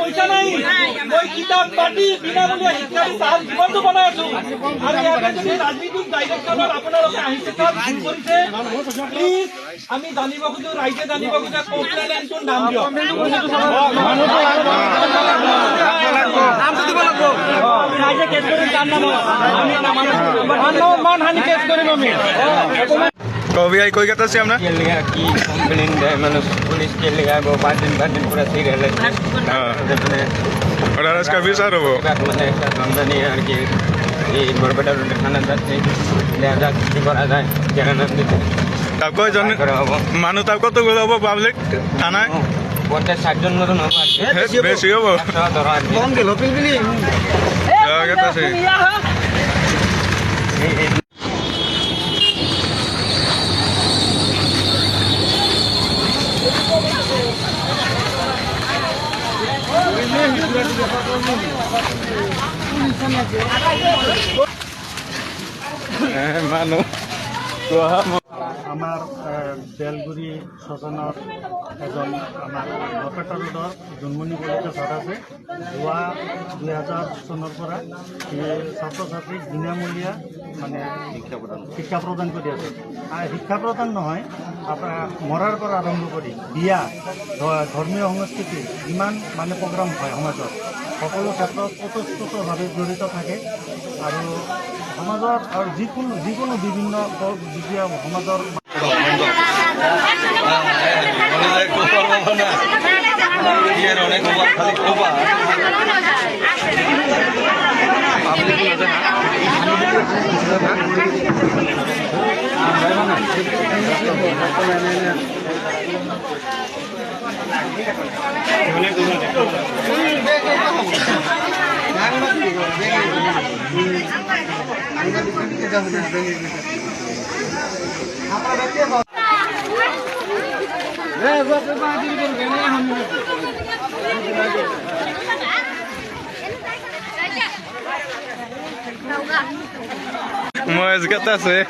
পইচা নাই মই কিতাপ পাতি বিনামূলীয়া শিক্ষাৰ তাৰ জীৱনটো বনাই আছো আৰু ইয়াতে যদি ৰাজনীতিক ডাইৰেকশ্যনত আপোনালোকে আহিছে তাত ভুল কৰিছে প্লিজ আমি জানিব খোজো ৰাইজে জানিব খোজে কমপ্লেইনটোৰ নাম দিয়ক রাইজে কেস করিম তার নাম মানহানি কেস করিম আমি कभी आई कोई कहता से हमने की कंप्लेन दे मतलब पुलिस के लिए वो 5 दिन पूरा सही रहे हां और आज का भी सारो वो मैंने ऐसा समझा नहीं यार कि ये बरबड़ा रोड थाना जाते ले आजा की करा जाए क्या नाम देते तब कोई जन मानो तब को तो बोलो पब्लिक थाना 50-60 জন মতন হবে বেশি হবে কম গেল পিলপিলি कहता से मानो আমার বেলগুড়ি শ্মশানত এজন আমার বৰপেটা ৰোডৰ জন্মনি কলেজৰ ছাত্ৰ আছে যোৱা 2000 চনৰ পৰা ছাত্ৰ ছাত্ৰীক বিনামূলীয়া মানে শিক্ষা প্ৰদান কৰি আছে শিক্ষা প্ৰদান নহয় আপোনাৰ মৰাৰ পৰা আৰম্ভ কৰি বিয়া ধৰ্মীয় সংস্কৃতি যিমান মানে প্ৰগ্ৰাম হয় সমাজত সকলো ক্ষেত্ৰত ওতঃপ্ৰোতভাৱে জড়িত থাকে আৰু সমাজৰ আৰু যিকোনো বিভিন্ন যেতিয়া সমাজৰ Mas kata saya